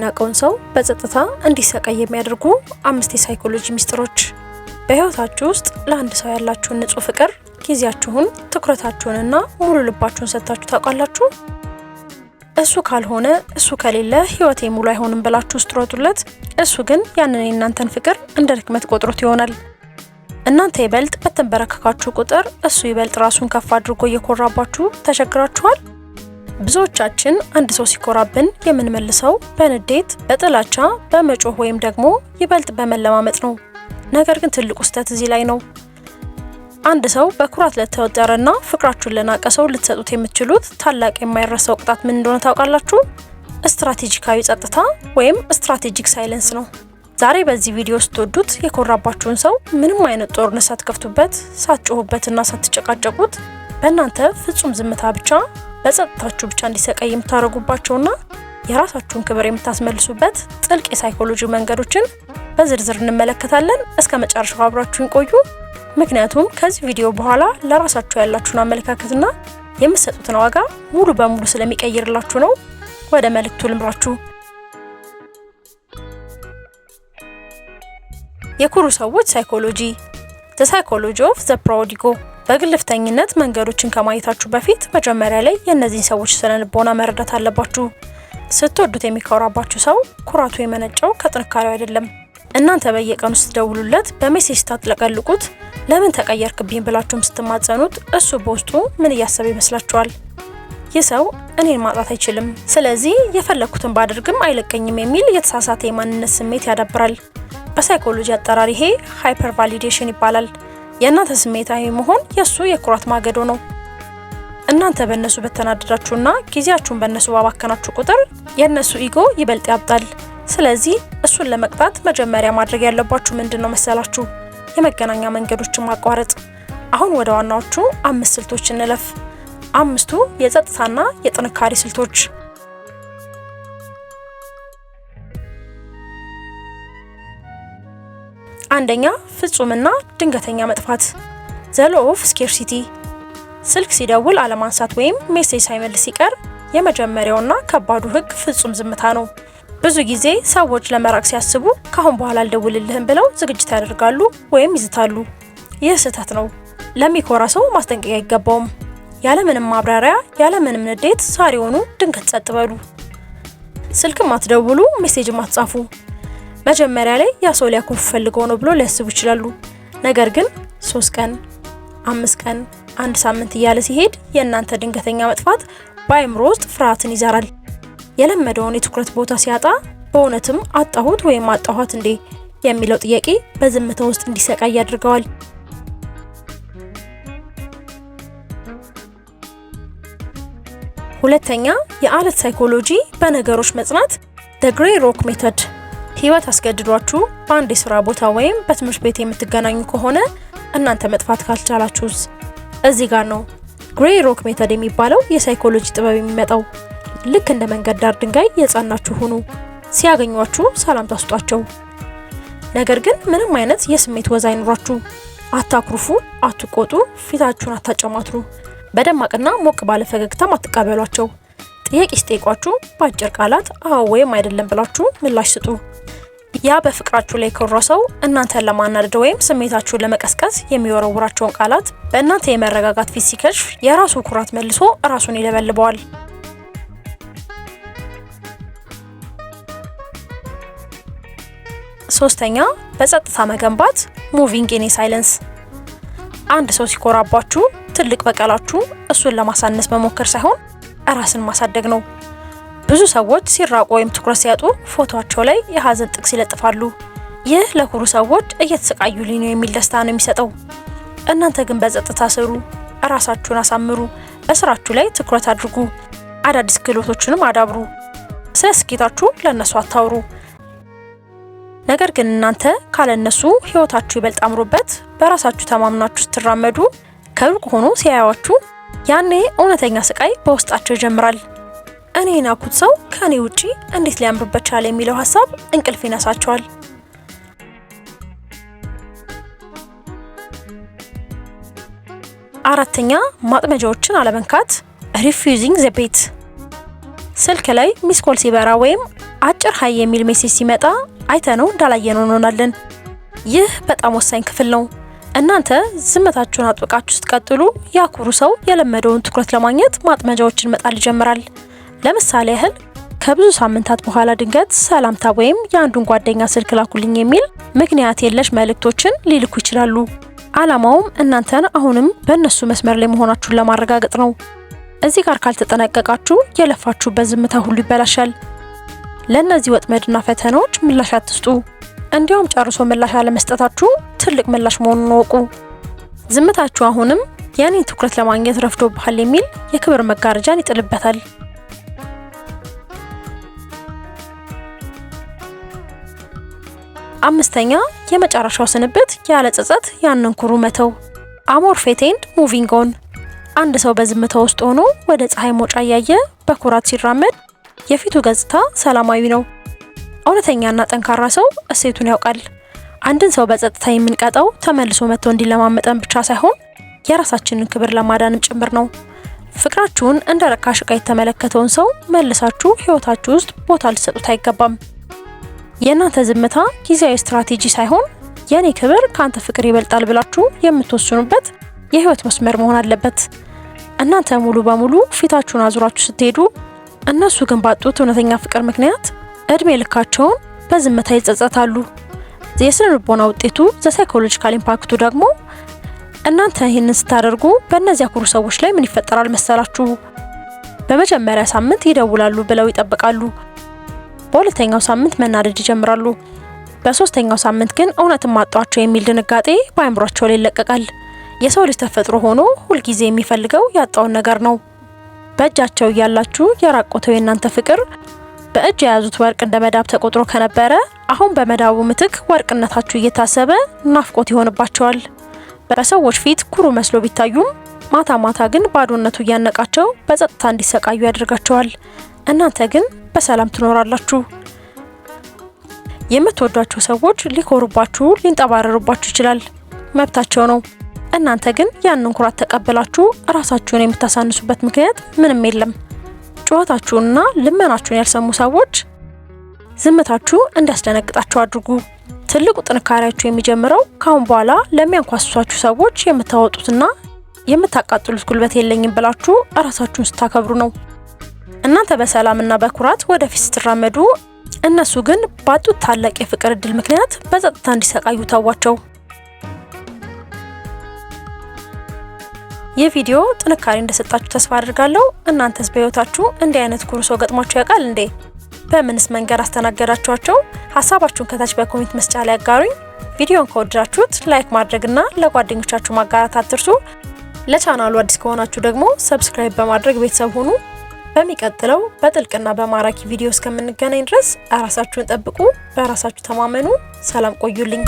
የማይናቀውን ሰው በጸጥታ እንዲሰቃይ የሚያደርጉ 5 የሳይኮሎጂ ሚስጥሮች። በህይወታችሁ ውስጥ ለአንድ ሰው ያላችሁን ንጹህ ፍቅር፣ ጊዜያችሁን፣ ትኩረታችሁንና ሙሉ ልባችሁን ሰጥታችሁ ታውቃላችሁ? እሱ ካልሆነ እሱ ከሌለ ህይወቴ ሙሉ አይሆንም ብላችሁ ስትሮጡለት፣ እሱ ግን ያንን የእናንተን ፍቅር እንደ ድክመት ቆጥሮት ይሆናል። እናንተ ይበልጥ በተንበረከካችሁ ቁጥር እሱ ይበልጥ ራሱን ከፍ አድርጎ እየኮራባችሁ ተቸግራችኋል። ብዙዎቻችን አንድ ሰው ሲኮራብን የምንመልሰው በንዴት፣ በጥላቻ፣ በመጮህ ወይም ደግሞ ይበልጥ በመለማመጥ ነው። ነገር ግን ትልቁ ስህተት እዚህ ላይ ነው። አንድ ሰው በኩራት ለተወጠረና ፍቅራችሁን ለናቀ ሰው ልትሰጡት የምትችሉት ታላቅ የማይረሳው ቅጣት ምን እንደሆነ ታውቃላችሁ? ስትራቴጂካዊ ጸጥታ ወይም ስትራቴጂክ ሳይለንስ ነው። ዛሬ በዚህ ቪዲዮ ስትወዱት የኮራባችሁን ሰው ምንም አይነት ጦርነት ሳትከፍቱበት፣ ሳትጮሁበትና ሳትጨቃጨቁት በእናንተ ፍጹም ዝምታ ብቻ በጸጥታችሁ ብቻ እንዲሰቃይ የምታደርጉባቸውና የራሳችሁን ክብር የምታስመልሱበት ጥልቅ የሳይኮሎጂ መንገዶችን በዝርዝር እንመለከታለን። እስከ መጨረሻው አብራችሁን ቆዩ። ምክንያቱም ከዚህ ቪዲዮ በኋላ ለራሳችሁ ያላችሁን አመለካከትና የምትሰጡትን ዋጋ ሙሉ በሙሉ ስለሚቀይርላችሁ ነው። ወደ መልእክቱ ልምራችሁ። የኩሩ ሰዎች ሳይኮሎጂ The Psychology of the Proud Ego። በግልፍተኝነት መንገዶችን ከማየታችሁ በፊት መጀመሪያ ላይ የእነዚህን ሰዎች ስነልቦና መረዳት አለባችሁ። ስትወዱት የሚኮራባችሁ ሰው ኩራቱ የመነጨው ከጥንካሬው አይደለም። እናንተ በየቀኑ ስትደውሉለት፣ በሜሴጅ ታጥለቀልቁት፣ ለምን ተቀየርክብኝ ብላችሁም ስትማጸኑት እሱ በውስጡ ምን እያሰበ ይመስላችኋል? ይህ ሰው እኔን ማጣት አይችልም፣ ስለዚህ የፈለኩትን ባደርግም አይለቀኝም የሚል የተሳሳተ የማንነት ስሜት ያዳብራል። በሳይኮሎጂ አጠራር ይሄ ሃይፐር ቫሊዴሽን ይባላል። የእናንተ ስሜታዊ መሆን የሱ የኩራት ማገዶ ነው። እናንተ በእነሱ በተናደዳችሁና ጊዜያችሁን በእነሱ ባባከናችሁ ቁጥር የእነሱ ኢጎ ይበልጥ ያብጣል። ስለዚህ እሱን ለመቅጣት መጀመሪያ ማድረግ ያለባችሁ ምንድነው መሰላችሁ? የመገናኛ መንገዶችን ማቋረጥ። አሁን ወደ ዋናዎቹ 5 ስልቶች እንለፍ። 5ቱ የጸጥታና የጥንካሬ ስልቶች። አንደኛ፣ ፍጹምና ድንገተኛ መጥፋት The law of scarcity። ስልክ ሲደውል አለማንሳት ወይም ሜሴጅ ሳይመልስ ሲቀር የመጀመሪያውና ከባዱ ህግ ፍጹም ዝምታ ነው። ብዙ ጊዜ ሰዎች ለመራቅ ሲያስቡ ካሁን በኋላ አልደውልልህም ብለው ዝግጅት ያደርጋሉ ወይም ይዝታሉ። ይህ ስህተት ነው። ለሚኮራ ሰው ማስጠንቀቂያ አይገባውም። ያለምንም ማብራሪያ፣ ያለምንም ንዴት ዛሬውኑ ድንገት ጸጥ በሉ። ስልክም አትደውሉ፣ ሜሴጅም አትጻፉ። መጀመሪያ ላይ ያ ሰው ሊያኮርፍ ፈልገው ነው ብሎ ሊያስቡ ይችላሉ። ነገር ግን 3 ቀን፣ 5 ቀን፣ 1 ሳምንት እያለ ሲሄድ የእናንተ ድንገተኛ መጥፋት በአእምሮ ውስጥ ፍርሃትን ይዘራል። የለመደውን የትኩረት ቦታ ሲያጣ በእውነትም አጣሁት ወይም አጣኋት እንዴ የሚለው ጥያቄ በዝምታ ውስጥ እንዲሰቃይ ያደርገዋል። ሁለተኛ፣ የአለት ሳይኮሎጂ በነገሮች መጽናት The Grey Rock Method። ህይወት አስገድዷችሁ በአንድ የስራ ቦታ ወይም በትምህርት ቤት የምትገናኙ ከሆነ እናንተ መጥፋት ካልቻላችሁስ? እዚህ ጋር ነው ግሬይ ሮክ ሜተድ የሚባለው የሳይኮሎጂ ጥበብ የሚመጣው። ልክ እንደ መንገድ ዳር ድንጋይ የጸናችሁ ሁኑ። ሲያገኟችሁ ሰላም ታስጧቸው። ነገር ግን ምንም አይነት የስሜት ወዝ አይኖራችሁ። አታኩርፉ፣ አትቆጡ፣ ፊታችሁን አታጨማትሩ። በደማቅና ሞቅ ባለ ፈገግታም አትቀበሏቸው። ጥያቄ ሲጠይቋችሁ በአጭር ቃላት አዎ ወይም አይደለም ብላችሁ ምላሽ ስጡ። ያ በፍቅራችሁ ላይ የኮራ ሰው እናንተን ለማናደድ ወይም ስሜታችሁን ለመቀስቀስ የሚወረውራቸውን ቃላት በእናንተ የመረጋጋት ፊት ሲከሽፍ የራሱ ኩራት መልሶ ራሱን ይለበልበዋል። ሶስተኛ፣ በጸጥታ መገንባት Moving in silence። አንድ ሰው ሲኮራባችሁ ትልቅ በቀላችሁ እሱን ለማሳነስ መሞከር ሳይሆን ራስን ማሳደግ ነው። ብዙ ሰዎች ሲራቁ ወይም ትኩረት ሲያጡ ፎቶአቸው ላይ የሀዘን ጥቅስ ይለጥፋሉ። ይህ ለኩሩ ሰዎች እየተሰቃዩልኝ ነው የሚል ደስታ ነው የሚሰጠው። እናንተ ግን በጸጥታ ስሩ፣ ራሳችሁን አሳምሩ፣ በስራችሁ ላይ ትኩረት አድርጉ፣ አዳዲስ ክህሎቶችንም አዳብሩ። ስለ ስኬታችሁ ለነሱ አታውሩ። ነገር ግን እናንተ ካለነሱ ህይወታችሁ ይበልጥ አምሮበት በራሳችሁ ተማምናችሁ ስትራመዱ ከሩቅ ሆኖ ሲያዩአችሁ ያኔ እውነተኛ ስቃይ በውስጣቸው ይጀምራል። እኔ ናኩት ሰው ከኔ ውጪ እንዴት ሊያምርበት ቻለ የሚለው ሐሳብ እንቅልፍ ይነሳቸዋል። አራተኛ፣ ማጥመጃዎችን አለመንካት Refusing the bait። ስልክ ላይ ሚስ ኮል ሲበራ ወይም አጭር ሀይ የሚል ሜሴጅ ሲመጣ አይተነው እንዳላየነው እንሆናለን። ይህ በጣም ወሳኝ ክፍል ነው። እናንተ ዝምታችሁን አጥብቃችሁ ስትቀጥሉ ያኩሩ ሰው የለመደውን ትኩረት ለማግኘት ማጥመጃዎችን መጣል ይጀምራል። ለምሳሌ ያህል ከብዙ ሳምንታት በኋላ ድንገት ሰላምታ ወይም የአንዱን ጓደኛ ስልክ ላኩልኝ የሚል ምክንያት የለሽ መልእክቶችን ሊልኩ ይችላሉ። ዓላማውም እናንተን አሁንም በእነሱ መስመር ላይ መሆናችሁን ለማረጋገጥ ነው። እዚህ ጋር ካልተጠነቀቃችሁ የለፋችሁበት ዝምታ ሁሉ ይበላሻል። ለእነዚህ ወጥመድና ፈተናዎች ምላሽ አትስጡ። እንዲያውም ጨርሶ ምላሽ አለመስጠታችሁ ትልቅ ምላሽ መሆኑን እወቁ። ዝምታችሁ አሁንም የኔን ትኩረት ለማግኘት ረፍዶብሃል የሚል የክብር መጋረጃን ይጥልበታል። አምስተኛ የመጨረሻው ስንብት ያለ ጸጸት ያንን ኩሩ መተው። አሞር ፌት ኤንድ ሙቪንግ ኦን። አንድ ሰው በዝምታ ውስጥ ሆኖ ወደ ፀሐይ መውጫ እያየ በኩራት ሲራመድ የፊቱ ገጽታ ሰላማዊ ነው። እውነተኛና ጠንካራ ሰው እሴቱን ያውቃል። አንድን ሰው በጸጥታ የምንቀጣው ተመልሶ መጥቶ እንዲለማመጠን ብቻ ሳይሆን የራሳችንን ክብር ለማዳንም ጭምር ነው። ፍቅራችሁን እንደ ረካሽ ዕቃ የተመለከተውን ሰው መልሳችሁ ሕይወታችሁ ውስጥ ቦታ ልትሰጡት አይገባም። የእናንተ ዝምታ ጊዜያዊ ስትራቴጂ ሳይሆን የኔ ክብር ካንተ ፍቅር ይበልጣል ብላችሁ የምትወስኑበት የህይወት መስመር መሆን አለበት። እናንተ ሙሉ በሙሉ ፊታችሁን አዙራችሁ ስትሄዱ፣ እነሱ ግን ባጡት እውነተኛ ፍቅር ምክንያት እድሜ ልካቸውን በዝምታ ይጸጸታሉ። የስነ ልቦና ውጤቱ ሳይኮሎጂካል ኢምፓክቱ ደግሞ እናንተ ይህንን ስታደርጉ በእነዚያ ኩሩ ሰዎች ላይ ምን ይፈጠራል መሰላችሁ? በመጀመሪያ ሳምንት ይደውላሉ ብለው ይጠብቃሉ። በሁለተኛው ሳምንት መናደድ ይጀምራሉ። በሶስተኛው ሳምንት ግን እውነትም አጧቸው የሚል ድንጋጤ በአእምሯቸው ላይ ይለቀቃል። የሰው ልጅ ተፈጥሮ ሆኖ ሁልጊዜ የሚፈልገው ያጣውን ነገር ነው። በእጃቸው እያላችሁ የራቆተው የእናንተ ፍቅር በእጅ የያዙት ወርቅ እንደ መዳብ ተቆጥሮ ከነበረ አሁን በመዳቡ ምትክ ወርቅነታችሁ እየታሰበ ናፍቆት ይሆንባቸዋል። በሰዎች ፊት ኩሩ መስሎ ቢታዩም ማታ ማታ ግን ባዶነቱ እያነቃቸው በጸጥታ እንዲሰቃዩ ያደርጋቸዋል። እናንተ ግን በሰላም ትኖራላችሁ። የምትወዷቸው ሰዎች ሊኮሩባችሁ፣ ሊንጠባረሩባችሁ ይችላል፣ መብታቸው ነው። እናንተ ግን ያንን ኩራት ተቀበላችሁ ራሳችሁን የምታሳንሱበት ምክንያት ምንም የለም። ጩኸታችሁንና ልመናችሁን ያልሰሙ ሰዎች ዝምታችሁ እንዲያስደነግጣችሁ አድርጉ። ትልቁ ጥንካሬያችሁ የሚጀምረው ካሁን በኋላ ለሚያንኳስሷችሁ ሰዎች የምታወጡትና የምታቃጥሉት ጉልበት የለኝም ብላችሁ ራሳችሁን ስታከብሩ ነው። እናንተ በሰላምና በኩራት ወደፊት ስትራመዱ፣ እነሱ ግን ባጡት ታላቅ የፍቅር እድል ምክንያት በጸጥታ እንዲሰቃዩ ተዋቸው። ይህ ቪዲዮ ጥንካሬ እንደሰጣችሁ ተስፋ አድርጋለሁ። እናንተስ በህይወታችሁ እንዲህ አይነት ኩሩ ሰው ገጥሟችሁ ያውቃል እንዴ? በምንስ መንገድ አስተናገዳችኋቸው? ሀሳባችሁን ከታች በኮሜንት መስጫ ላይ አጋሩኝ። ቪዲዮን ከወደዳችሁት ላይክ ማድረግና ለጓደኞቻችሁ ማጋራት አትርሱ። ለቻናሉ አዲስ ከሆናችሁ ደግሞ ሰብስክራይብ በማድረግ ቤተሰብ ሁኑ። በሚቀጥለው በጥልቅና በማራኪ ቪዲዮ እስከምንገናኝ ድረስ ራሳችሁን ጠብቁ፣ በራሳችሁ ተማመኑ። ሰላም ቆዩልኝ።